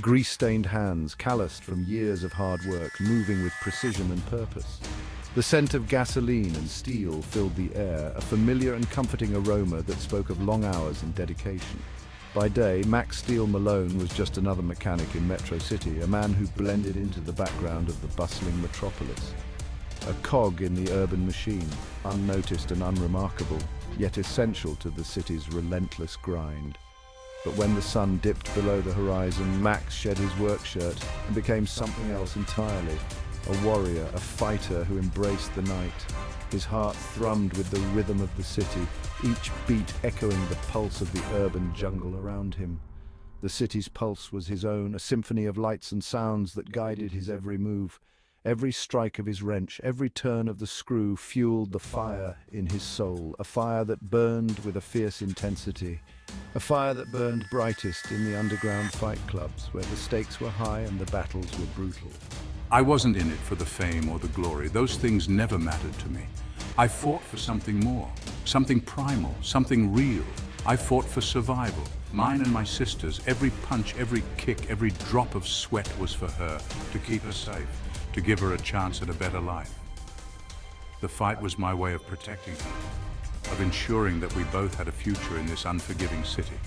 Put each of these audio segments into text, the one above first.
grease-stained hands, calloused from years of hard work, moving with precision and purpose. The scent of gasoline and steel filled the air, a familiar and comforting aroma that spoke of long hours and dedication. By day, Max Steele Malone was just another mechanic in Metro City, a man who blended into the background of the bustling metropolis. A cog in the urban machine, unnoticed and unremarkable, yet essential to the city's relentless grind. But when the sun dipped below the horizon, Max shed his work shirt and became something else entirely. A warrior, a fighter who embraced the night. His heart thrummed with the rhythm of the city, each beat echoing the pulse of the urban jungle around him. The city's pulse was his own, a symphony of lights and sounds that guided his every move. Every strike of his wrench, every turn of the screw fueled the fire in his soul, a fire that burned with a fierce intensity, a fire that burned brightest in the underground fight clubs, where the stakes were high and the battles were brutal. I wasn't in it for the fame or the glory. Those things never mattered to me. I fought for something more, something primal, something real. I fought for survival. Mine and my sister's, every punch, every kick, every drop of sweat was for her, to keep her safe, to give her a chance at a better life. The fight was my way of protecting her, of ensuring that we both had a future in this unforgiving city.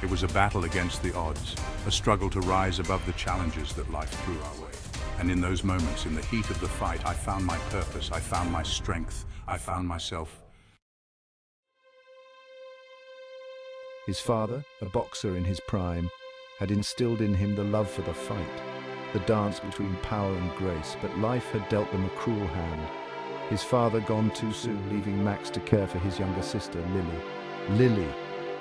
It was a battle against the odds, a struggle to rise above the challenges that life threw our way. And in those moments, in the heat of the fight, I found my purpose, I found my strength, I found myself. His father, a boxer in his prime, had instilled in him the love for the fight, the dance between power and grace, but life had dealt them a cruel hand. His father gone too soon, leaving Max to care for his younger sister, Lily. Lily,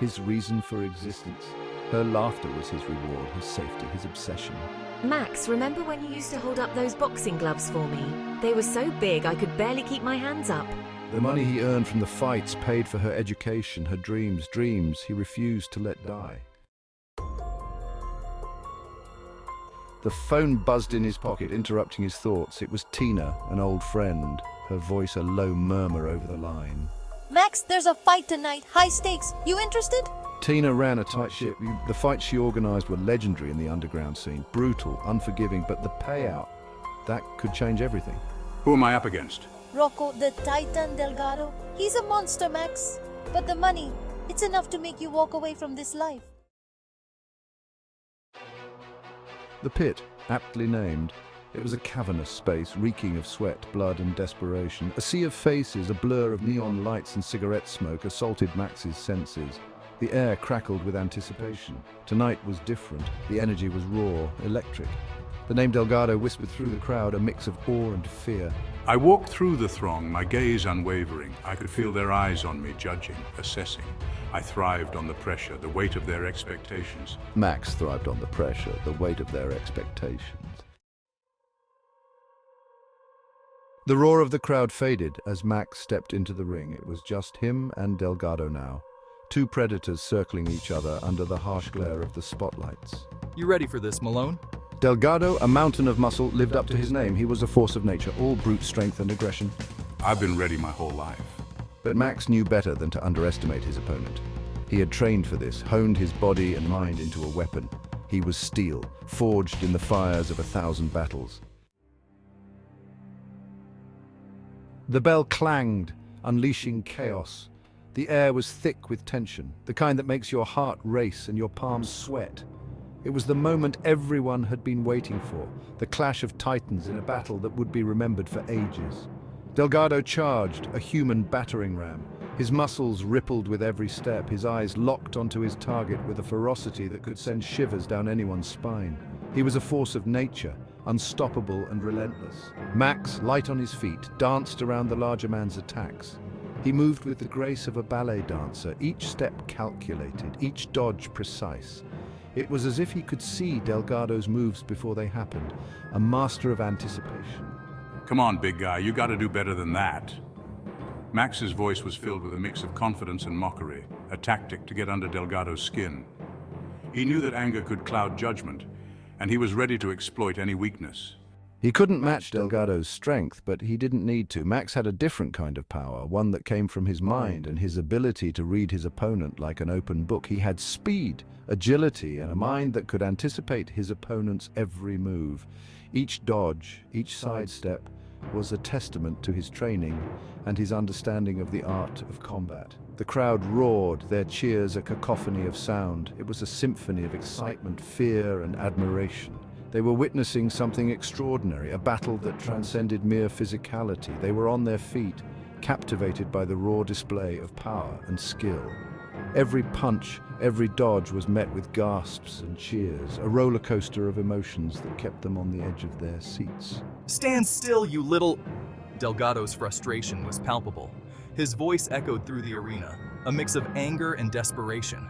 his reason for existence. Her laughter was his reward, his safety, his obsession. Max, remember when you used to hold up those boxing gloves for me? They were so big I could barely keep my hands up. The money he earned from the fights paid for her education, her dreams he refused to let die. The phone buzzed in his pocket, interrupting his thoughts. It was Tina, an old friend, her voice a low murmur over the line. Max, there's a fight tonight. High stakes. You interested? Tina ran a tight ship. The fights she organized were legendary in the underground scene. Brutal, unforgiving, but the payout, that could change everything. Who am I up against? Rocco, the Titan Delgado. He's a monster, Max. But the money, it's enough to make you walk away from this life. The pit, aptly named. It was a cavernous space, reeking of sweat, blood and desperation. A sea of faces, a blur of neon lights and cigarette smoke assaulted Max's senses. The air crackled with anticipation. Tonight was different. The energy was raw, electric. The name Delgado whispered through the crowd, a mix of awe and fear. I walked through the throng, my gaze unwavering. I could feel their eyes on me, judging, assessing. I thrived on the pressure, the weight of their expectations. Max thrived on the pressure, the weight of their expectations. The roar of the crowd faded as Max stepped into the ring. It was just him and Delgado now. Two predators circling each other under the harsh glare of the spotlights. You ready for this, Malone? Delgado, a mountain of muscle, lived up to his name. He was a force of nature, all brute strength and aggression. I've been ready my whole life. But Max knew better than to underestimate his opponent. He had trained for this, honed his body and mind into a weapon. He was steel, forged in the fires of 1,000 battles. The bell clanged, unleashing chaos. The air was thick with tension, the kind that makes your heart race and your palms sweat. It was the moment everyone had been waiting for, the clash of titans in a battle that would be remembered for ages. Delgado charged, a human battering ram. His muscles rippled with every step, his eyes locked onto his target with a ferocity that could send shivers down anyone's spine. He was a force of nature, unstoppable and relentless. Max, light on his feet, danced around the larger man's attacks. He moved with the grace of a ballet dancer, each step calculated, each dodge precise. It was as if he could see Delgado's moves before they happened, a master of anticipation. Come on, big guy, you gotta do better than that. Max's voice was filled with a mix of confidence and mockery, a tactic to get under Delgado's skin. He knew that anger could cloud judgment, and he was ready to exploit any weakness. He couldn't match Delgado's strength, but he didn't need to. Max had a different kind of power, one that came from his mind and his ability to read his opponent like an open book. He had speed, agility, and a mind that could anticipate his opponent's every move. Each dodge, each sidestep, was a testament to his training and his understanding of the art of combat. The crowd roared, their cheers a cacophony of sound. It was a symphony of excitement, fear, and admiration. They were witnessing something extraordinary, a battle that transcended mere physicality. They were on their feet, captivated by the raw display of power and skill. Every punch, every dodge was met with gasps and cheers, a roller coaster of emotions that kept them on the edge of their seats. Stand still, you little... Delgado's frustration was palpable. His voice echoed through the arena, a mix of anger and desperation.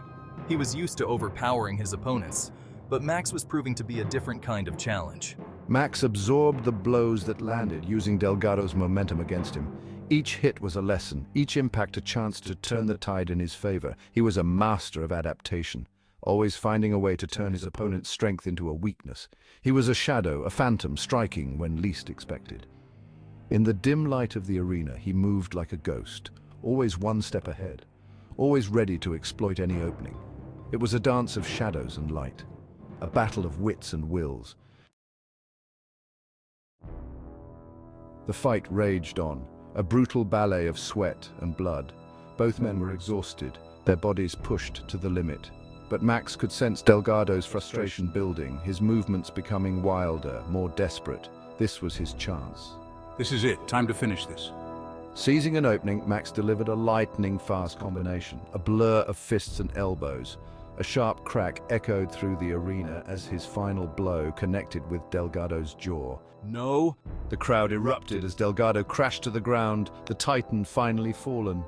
He was used to overpowering his opponents, but Max was proving to be a different kind of challenge. Max absorbed the blows that landed, using Delgado's momentum against him. Each hit was a lesson, each impact a chance to turn the tide in his favor. He was a master of adaptation, always finding a way to turn his opponent's strength into a weakness. He was a shadow, a phantom, striking when least expected. In the dim light of the arena, he moved like a ghost, always one step ahead, always ready to exploit any opening. It was a dance of shadows and light, a battle of wits and wills. The fight raged on, a brutal ballet of sweat and blood. Both men were exhausted, their bodies pushed to the limit. But Max could sense Delgado's frustration building, his movements becoming wilder, more desperate. This was his chance. This is it. Time to finish this. Seizing an opening, Max delivered a lightning-fast combination, a blur of fists and elbows. A sharp crack echoed through the arena as his final blow connected with Delgado's jaw. No! The crowd erupted as Delgado crashed to the ground, the Titan finally fallen.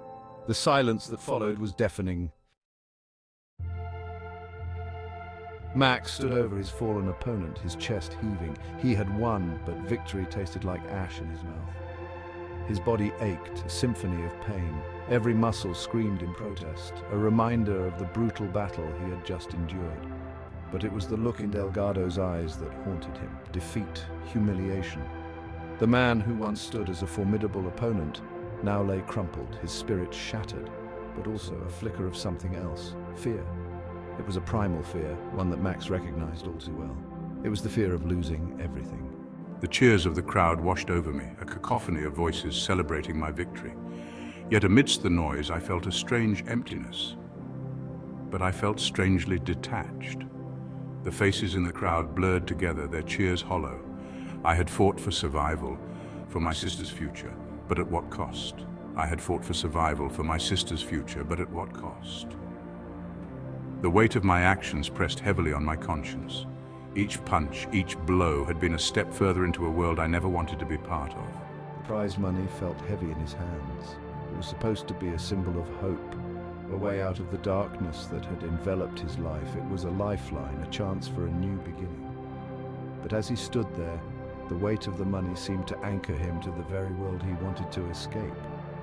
The silence that followed was deafening. Max stood over his fallen opponent, his chest heaving. He had won, but victory tasted like ash in his mouth. His body ached, a symphony of pain. Every muscle screamed in protest, a reminder of the brutal battle he had just endured. But it was the look in Delgado's eyes that haunted him. Defeat, humiliation. The man who once stood as a formidable opponent now lay crumpled, his spirit shattered, but also a flicker of something else, fear. It was a primal fear, one that Max recognized all too well. It was the fear of losing everything. The cheers of the crowd washed over me, a cacophony of voices celebrating my victory. Yet amidst the noise, I felt a strange emptiness. But I felt strangely detached. The faces in the crowd blurred together, their cheers hollow. I had fought for survival, for my sister's future, but at what cost? I had fought for survival, for my sister's future, but at what cost? The weight of my actions pressed heavily on my conscience. Each punch, each blow had been a step further into a world I never wanted to be part of. The prize money felt heavy in his hands. It was supposed to be a symbol of hope, a way out of the darkness that had enveloped his life. It was a lifeline, a chance for a new beginning. But as he stood there, the weight of the money seemed to anchor him to the very world he wanted to escape.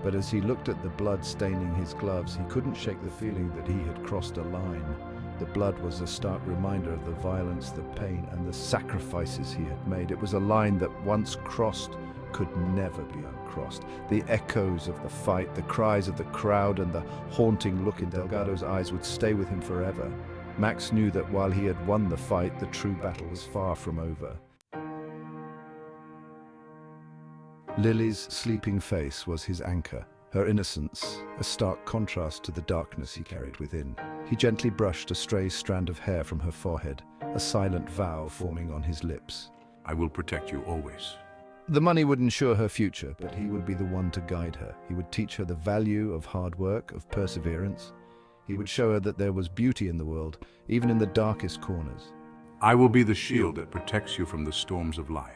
But as he looked at the blood staining his gloves, he couldn't shake the feeling that he had crossed a line. The blood was a stark reminder of the violence, the pain, and the sacrifices he had made. It was a line that once crossed could never be uncrossed. The echoes of the fight, the cries of the crowd, and the haunting look in Delgado's eyes would stay with him forever. Max knew that while he had won the fight, the true battle was far from over. Lily's sleeping face was his anchor, her innocence a stark contrast to the darkness he carried within. He gently brushed a stray strand of hair from her forehead, a silent vow forming on his lips. I will protect you always. The money would ensure her future, but he would be the one to guide her. He would teach her the value of hard work, of perseverance. He would show her that there was beauty in the world, even in the darkest corners. I will be the shield that protects you from the storms of life.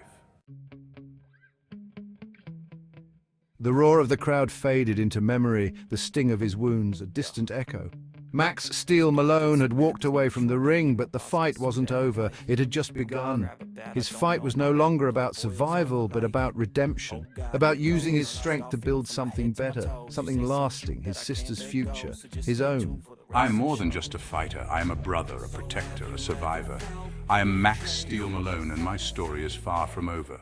The roar of the crowd faded into memory, the sting of his wounds a distant echo. Max Steel Malone had walked away from the ring, but the fight wasn't over. It had just begun. His fight was no longer about survival, but about redemption, about using his strength to build something better, something lasting, his sister's future, his own. I am more than just a fighter. I am a brother, a protector, a survivor. I am Max Steel Malone, and my story is far from over.